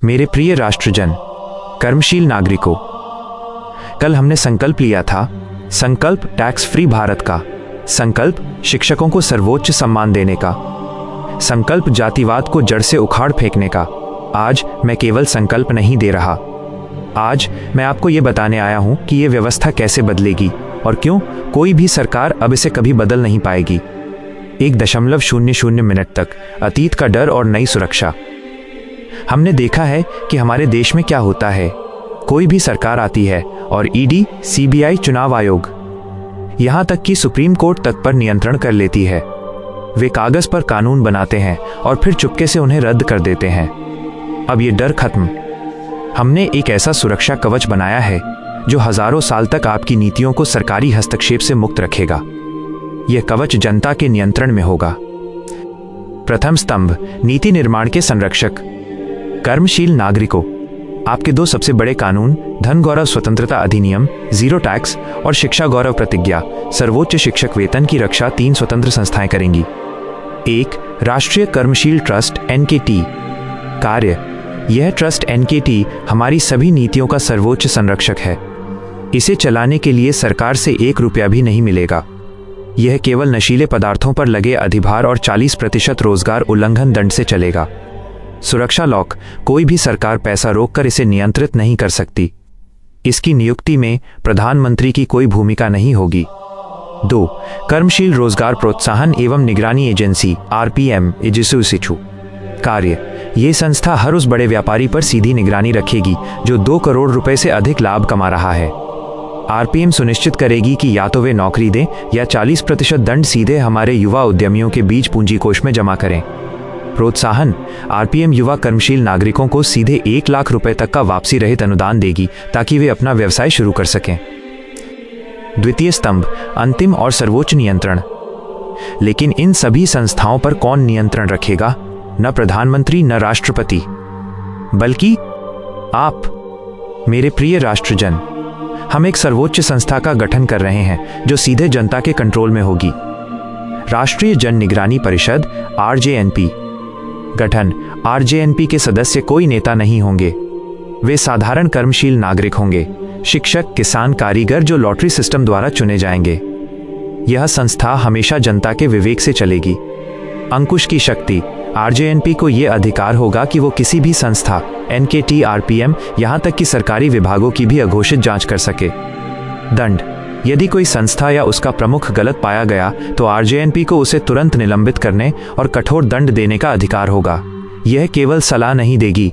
मेरे प्रिय राष्ट्रजन, कर्मशील नागरिकों, कल हमने संकल्प लिया था, संकल्प टैक्स फ्री भारत का, संकल्प शिक्षकों को सर्वोच्च सम्मान देने का, संकल्प जातिवाद को जड़ से उखाड़ फेंकने का। आज मैं केवल संकल्प नहीं दे रहा, आज मैं आपको ये बताने आया हूं कि ये व्यवस्था कैसे बदलेगी और क्यों कोई भी सरकार अब इसे कभी बदल नहीं पाएगी। 1.00 मिनट तक अतीत का डर और नई सुरक्षा। हमने देखा है कि हमारे देश में क्या होता है। कोई भी सरकार आती है और ईडी, सीबीआई, चुनाव आयोग, यहां तक कि सुप्रीम कोर्ट तक पर नियंत्रण कर लेती है। वे कागज पर कानून बनाते हैं और फिर चुपके से उन्हें रद्द कर देते हैं। अब ये डर खत्म। हमने एक ऐसा सुरक्षा कवच बनाया है जो हजारों साल तक आपकी नीतियों को सरकारी हस्तक्षेप से मुक्त रखेगा। यह कवच जनता के नियंत्रण में होगा। प्रथम स्तंभ, नीति निर्माण के संरक्षक। कर्मशील नागरिकों, आपके दो सबसे बड़े कानून, धन गौरव स्वतंत्रता अधिनियम, जीरो टैक्स, और शिक्षा गौरव प्रतिज्ञा, सर्वोच्च शिक्षक वेतन की रक्षा 3 स्वतंत्र संस्थाएं करेंगी। 1. राष्ट्रीय कर्मशील ट्रस्ट NKT। कार्य, यह ट्रस्ट NKT हमारी सभी नीतियों का सर्वोच्च संरक्षक है। इसे चलाने के लिए सरकार से 1 रुपया भी नहीं मिलेगा। यह केवल नशीले पदार्थों पर लगे अधिभार और 40% रोजगार उल्लंघन दंड से चलेगा। सुरक्षा लॉक, कोई भी सरकार पैसा रोककर इसे नियंत्रित नहीं कर सकती। इसकी नियुक्ति में प्रधानमंत्री की कोई भूमिका नहीं होगी। 2. कर्मशील रोजगार प्रोत्साहन एवं निगरानी एजेंसी RPM इजिसुसिचु। कार्य, ये संस्था हर उस बड़े व्यापारी पर सीधी निगरानी रखेगी जो 2 करोड़ रुपए से अधिक लाभ कमा रहा है। RPM सुनिश्चित करेगी कि या तो वे नौकरी दें या 40% दंड सीधे हमारे युवा उद्यमियों के बीच पूंजी कोष में जमा करें। प्रोत्साहन, RPM युवा कर्मशील नागरिकों को सीधे 1 लाख रुपए तक का वापसी रहित अनुदान देगी ताकि वे अपना व्यवसाय शुरू कर सकें। द्वितीय स्तंभ, अंतिम और सर्वोच्च नियंत्रण। लेकिन इन सभी संस्थाओं पर कौन नियंत्रण रखेगा? न प्रधानमंत्री, न राष्ट्रपति, बल्कि आप, मेरे प्रिय राष्ट्रजन। हम एक सर्वोच्च संस्था का गठन कर रहे हैं जो सीधे जनता के कंट्रोल में होगी। राष्ट्रीय जन निगरानी परिषद RJNP। गठन, RJNP के सदस्य कोई नेता नहीं होंगे। वे साधारण कर्मशील नागरिक होंगे, शिक्षक, किसान, कारीगर जो लॉटरी सिस्टम द्वारा चुने जाएंगे। यह संस्था हमेशा जनता के विवेक से चलेगी। अंकुश की शक्ति, RJNP को यह अधिकार होगा कि वो किसी भी संस्था, NKT, RPM, यहां तक कि सरकारी विभागों की भी अघोषित जांच कर सके। दंड, यदि कोई संस्था या उसका प्रमुख गलत पाया गया तो RJNP को उसे तुरंत निलंबित करने और कठोर दंड देने का अधिकार होगा। यह केवल सलाह नहीं देगी,